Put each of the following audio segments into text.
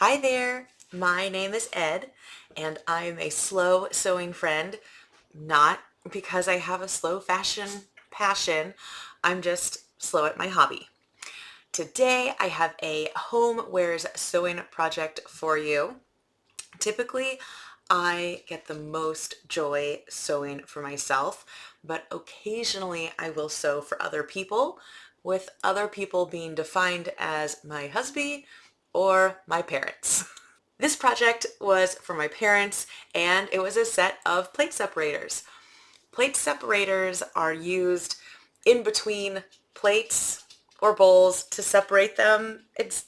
Hi there, my name is Ed, and I'm a slow sewing friend, not because I have a slow fashion passion, I'm just slow at my hobby. Today I have a homewares sewing project for you. Typically, I get the most joy sewing for myself, but occasionally I will sew for other people, with other people being defined as my husband or my parents. This project was for my parents, and it was a set of plate separators. Plate separators are used in between plates or bowls to separate them. It's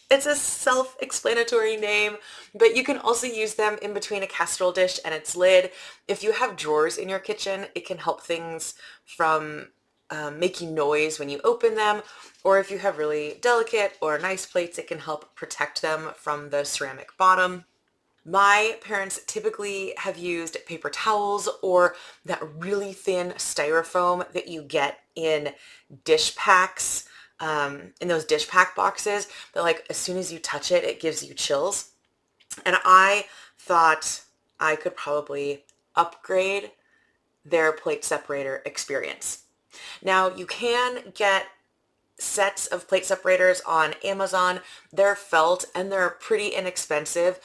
a self-explanatory name, but you can also use them in between a casserole dish and its lid. If you have drawers in your kitchen, it can help things from making noise when you open them, or if you have really delicate or nice plates, it can help protect them from the ceramic bottom. My parents typically have used paper towels or that really thin styrofoam that you get in dish packs, in those dish pack boxes that like as soon as you touch it, it gives you chills. And I thought I could probably upgrade their plate separator experience. Now you can get sets of plate separators on Amazon. They're felt and they're pretty inexpensive,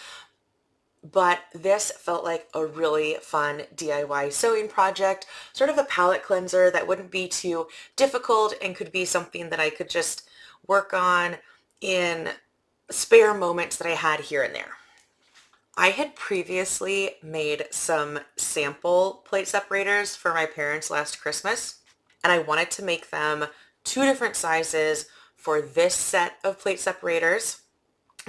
but this felt like a really fun DIY sewing project, sort of a palette cleanser that wouldn't be too difficult and could be something that I could just work on in spare moments that I had here and there. I had previously made some sample plate separators for my parents last Christmas, and I wanted to make them two different sizes for this set of plate separators,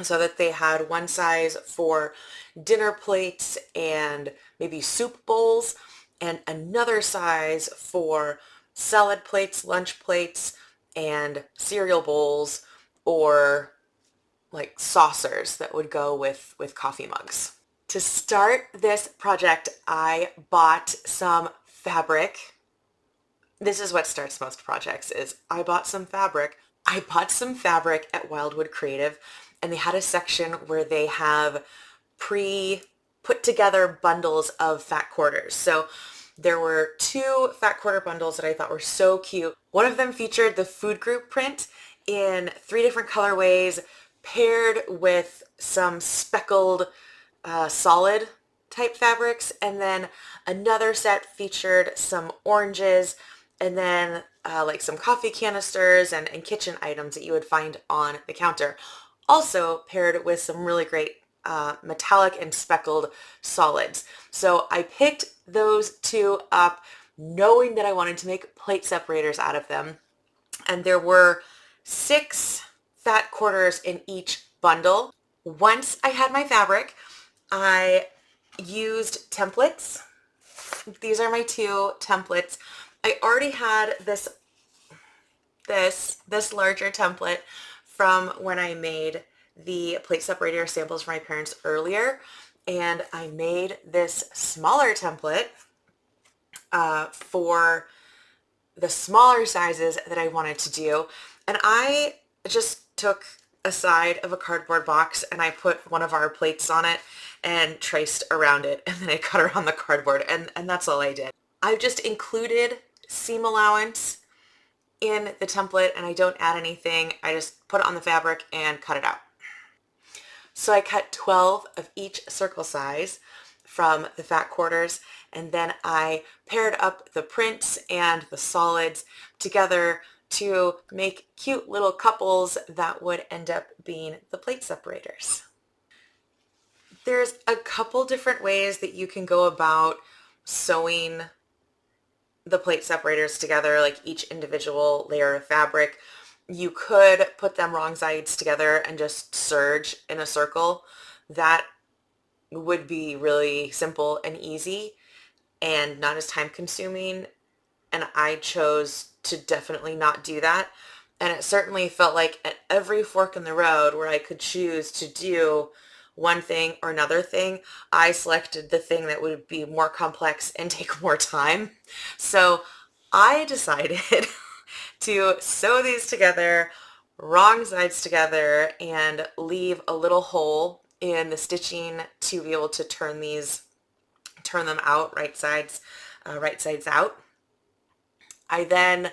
so that they had one size for dinner plates and maybe soup bowls, and another size for salad plates, lunch plates, and cereal bowls, or like saucers that would go with coffee mugs. To start this project, I bought some fabric. This is what starts most projects, is I bought some fabric. I bought some fabric at Wildwood Creative, and they had a section where they have pre-put together bundles of fat quarters. So there were two fat quarter bundles that I thought were so cute. One of them featured the food group print in three different colorways, paired with some speckled solid type fabrics, and then another set featured some oranges, and then like some coffee canisters and kitchen items that you would find on the counter. Also paired with some really great metallic and speckled solids. So I picked those two up knowing that I wanted to make plate separators out of them. And there were 6 fat quarters in each bundle. Once I had my fabric, I used templates. These are my two templates. I already had this larger template from when I made the plate separator samples for my parents earlier, and I made this smaller template for the smaller sizes that I wanted to do. And I just took a side of a cardboard box and I put one of our plates on it and traced around it, and then I cut around the cardboard, and that's all I did. I've just included seam allowance in the template, and I don't add anything. I just put it on the fabric and cut it out. So I cut 12 of each circle size from the fat quarters, and then I paired up the prints and the solids together to make cute little couples that would end up being the plate separators. There's a couple different ways that you can go about sewing the plate separators together, like each individual layer of fabric. You could put them wrong sides together and just serge in a circle. That would be really simple and easy and not as time consuming. And I chose to definitely not do that. And it certainly felt like at every fork in the road where I could choose to do one thing or another thing, I selected the thing that would be more complex and take more time. So I decided to sew these together wrong sides together and leave a little hole in the stitching to be able to turn them out right sides out. I then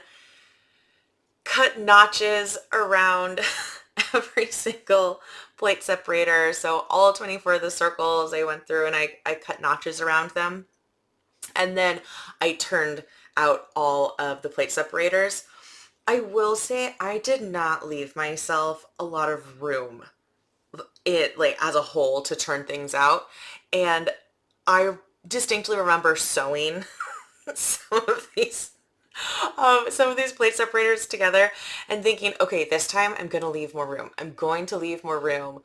cut notches around every single plate separator. So all 24 of the circles I went through and I cut notches around them. And then I turned out all of the plate separators. I will say I did not leave myself a lot of room like as a whole to turn things out. And I distinctly remember sewing some of these some of these plate separators together and thinking, okay, this time I'm going to leave more room. I'm going to leave more room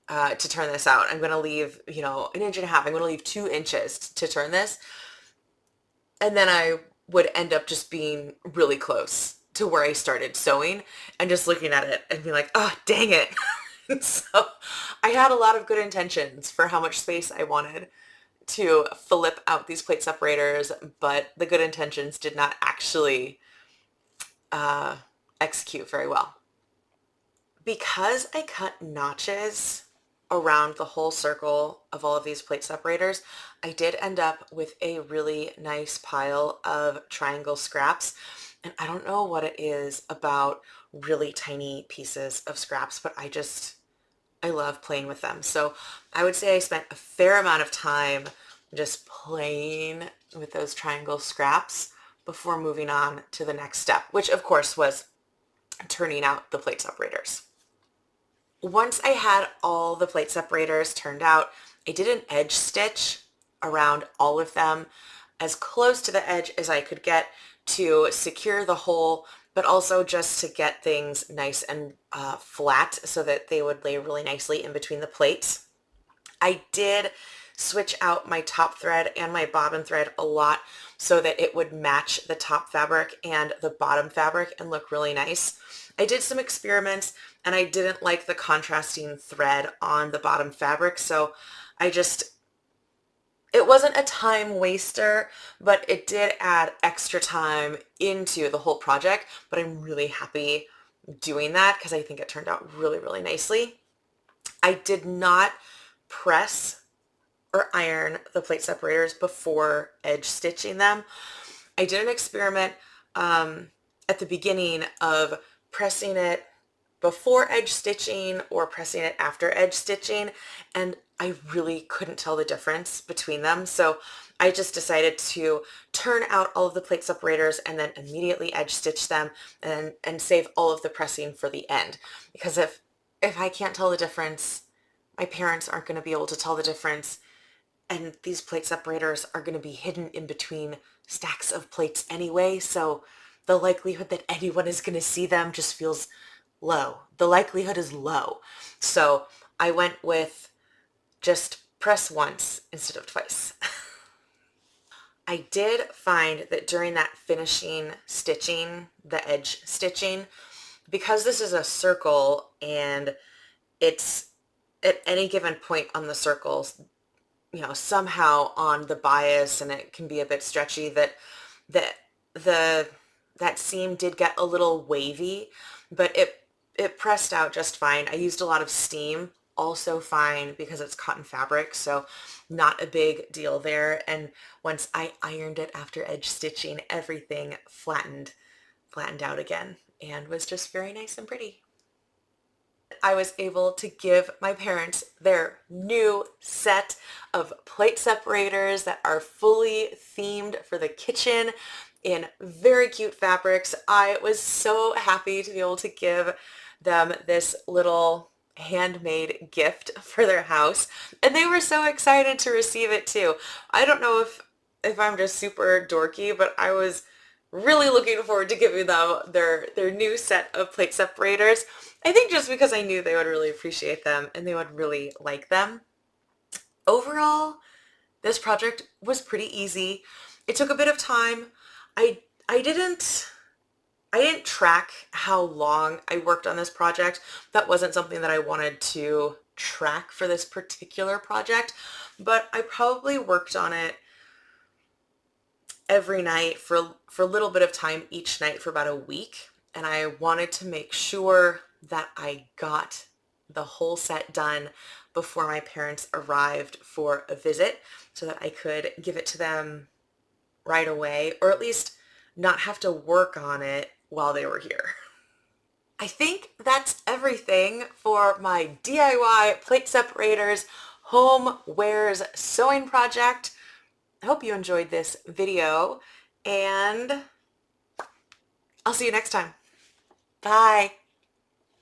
to turn this out. I'm going to leave, an inch and a half. I'm going to leave 2 inches to turn this. And then I would end up just being really close to where I started sewing and just looking at it and being like, oh, dang it. So I had a lot of good intentions for how much space I wanted to flip out these plate separators, but the good intentions did not actually uh, execute very well. Because I cut notches around the whole circle of all of these plate separators, I did end up with a really nice pile of triangle scraps. And I don't know what it is about really tiny pieces of scraps, but I love playing with them. So I would say I spent a fair amount of time just playing with those triangle scraps before moving on to the next step, which of course was turning out the plate separators. Once I had all the plate separators turned out, I did an edge stitch around all of them as close to the edge as I could get to secure the hole, but also just to get things nice and flat so that they would lay really nicely in between the plates. I did switch out my top thread and my bobbin thread a lot so that it would match the top fabric and the bottom fabric and look really nice. I did some experiments and I didn't like the contrasting thread on the bottom fabric, so it wasn't a time waster, but it did add extra time into the whole project, but I'm really happy doing that because I think it turned out really, really nicely. I did not press or iron the plate separators before edge stitching them. I did an experiment at the beginning of pressing it before edge stitching or pressing it after edge stitching, and I really couldn't tell the difference between them. So I just decided to turn out all of the plate separators and then immediately edge stitch them and save all of the pressing for the end. Because if I can't tell the difference, my parents aren't going to be able to tell the difference, and these plate separators are going to be hidden in between stacks of plates anyway, so the likelihood that anyone is going to see them just feels low. The likelihood is low. So I went with just press once instead of twice. I did find that during that finishing stitching, the edge stitching, because this is a circle and it's at any given point on the circles, somehow on the bias, and it can be a bit stretchy, that the that seam did get a little wavy, but it pressed out just fine. I used a lot of steam, also fine because it's cotton fabric, so not a big deal there. And once I ironed it after edge stitching, everything flattened out again and was just very nice and pretty. I was able to give my parents their new set of plate separators that are fully themed for the kitchen in very cute fabrics. I was so happy to be able to give them this little handmade gift for their house, and they were so excited to receive it too. I don't know if I'm just super dorky, but I was really looking forward to giving them their new set of plate separators. I think just because I knew they would really appreciate them and they would really like them. Overall, this project was pretty easy. It took a bit of time. I I didn't I didn't track how long I worked on this project. That wasn't something that I wanted to track for this particular project, but I probably worked on it every night for a little bit of time each night for about a week. And I wanted to make sure that I got the whole set done before my parents arrived for a visit so that I could give it to them right away, or at least not have to work on it while they were here. I think that's everything for my DIY plate separators homewares sewing project. I hope you enjoyed this video, and I'll see you next time. Bye.